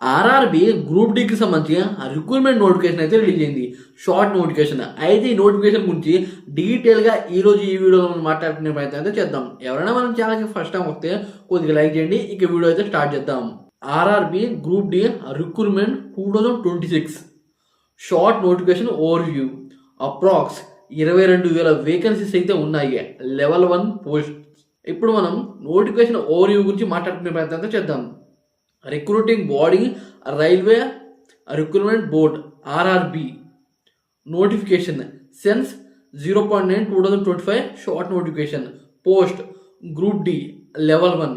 RRB group డికి సంబంధించి recruitment notification అయితే release అయింది. షార్ట్ నోటిఫికేషన్ అయితే ఈ నోటిఫికేషన్ గురించి డీటెయిల్గా ఈరోజు ఈ వీడియోలో మనం మాట్లాడుకునే ప్రయత్నం అయితే చేద్దాం. ఎవరైనా మనం ఛానల్కి ఫస్ట్ టైం వస్తే కొద్దిగా లైక్ చేయండి. ఇక వీడియో అయితే స్టార్ట్ చేద్దాం. RRB group D recruitment 2026 short notification overview. Approx 22,000 vacancies అయితే ఉన్నాయి. Level 1 post. ఇప్పుడు మనం నోటిఫికేషన్ ఓవర్ వ్యూ గురించి మాట్లాడుకునే ప్రయత్నం అయితే చేద్దాం. Recruiting body railway recruitment board RRB notification CEN 0.9/2025 short notification. Post group D level 1.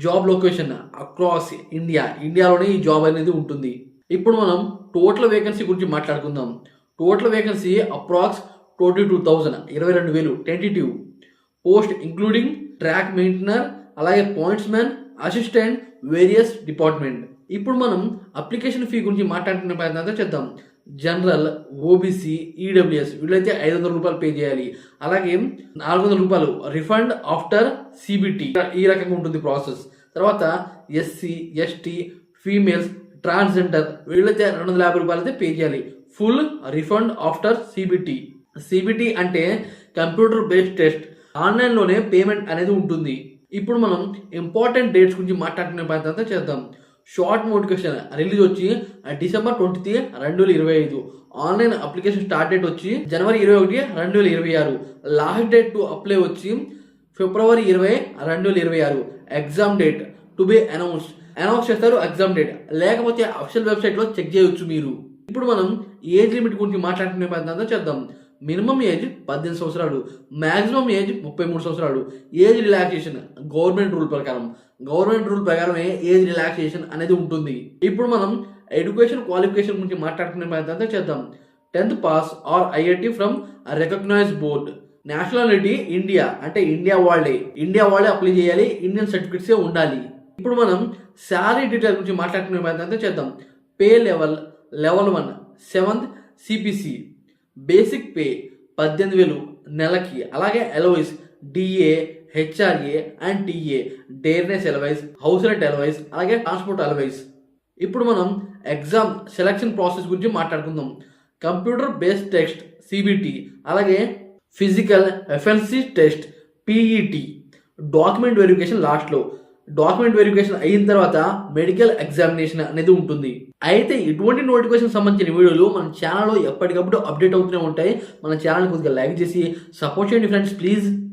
Job location across ఇండియాలోనే ఈ జాబ్ అనేది ఉంటుంది. ఇప్పుడు మనం టోటల్ వేకెన్సీ గురించి మాట్లాడుకుందాం. Total vacancy approx 22,000 22,000 tentative post including track maintainer, అలాగే points man, assistant, various department. ఇప్పుడు మనం అప్లికేషన్ ఫీ గురించి మాట్లాడుకునే ప్రయత్నం చేద్దాం. జనరల్, ఓబీసీ, ఈడబ్ల్యూఎస్ వీళ్ళైతే 500 రూపాయలు పే చేయాలి. అలాగే 400 రూపాయలు రిఫండ్ ఆఫ్టర్ సిబిటి. ఈ రకంగా ఉంటుంది ప్రాసెస్. తర్వాత ఎస్సీ, ఎస్టీ, ఫీమేల్స్, ట్రాన్స్జెండర్ వీళ్ళైతే 250 రూపాయలు అయితే పే చేయాలి. Full refund after CBT. CBT అంటే కంప్యూటర్ బేస్డ్ టెస్ట్. ఆన్లైన్లోనే పేమెంట్ అనేది ఉంటుంది. ఇప్పుడు మనం ఇంపార్టెంట్ డేట్స్ గురించి మాట్లాడుకునే ప్రయత్నం చేద్దాం. షార్ట్ నోటిఫికేషన్ రిలీజ్ వచ్చి December 20, 2025. Online application start date వచ్చి January 21, 2026. Last date to apply వచ్చి February 20, 2026. Exam date to be announce చేస్తారు. ఎగ్జామ్ డేట్ లేకపోతే అఫీషియల్ వెబ్సైట్లో చెక్ చేయొచ్చు మీరు. ఇప్పుడు మనం ఏజ్ లిమిట్ గురించి మాట్లాడుకునే ప్రయత్నం చేద్దాం. మినిమం ఏజ్ 18 సంవత్సరాలు, మ్యాక్సిమం ఏజ్ 33 సంవత్సరాలు. ఏజ్ రిలాక్సేషన్ గవర్నమెంట్ రూల్ ప్రకారమే ఏజ్ రిలాక్సేషన్ అనేది ఉంటుంది. ఇప్పుడు మనం ఎడ్యుకేషన్ క్వాలిఫికేషన్ గురించి మాట్లాడుకునే ప్రయత్నం చేద్దాం. 10th pass or IIT from recognised board. Nationality India అంటే ఇండియా వాళ్ళే అప్లై చేయాలి. ఇండియన్ సర్టిఫికెట్సే ఉండాలి. ఇప్పుడు మనం శాలరీ డీటెయిల్ గురించి మాట్లాడుకునే ప్రయత్నం చేద్దాం. Pay level 1 7th CPC. Basic pay 18,000 నెలకి. అలాగే allowances DA, HRA and TA, dearness allowances, house rent allowances, అలాగే ట్రాన్స్పోర్ట్ అలవైస్. ఇప్పుడు మనం ఎగ్జామ్ సెలక్షన్ ప్రాసెస్ గురించి మాట్లాడుకుందాం. కంప్యూటర్ బేస్డ్ టెస్ట్ సిబిటి, అలాగే physical FLC test PET, document verification లాస్ట్లో. డాక్యుమెంట్ వెరిఫికేషన్ అయిన తర్వాత మెడికల్ ఎగ్జామినేషన్ అనేది ఉంటుంది. అయితే ఇటువంటి నోటిఫికేషన్ సంబంధించిన వీడియోలు మన ఛానల్లో ఎప్పటికప్పుడు అప్డేట్ అవుతూనే ఉంటాయి. మన ఛానల్ కొద్దిగా లైక్ చేసి సపోర్ట్ చేయండి ఫ్రెండ్స్ ప్లీజ్.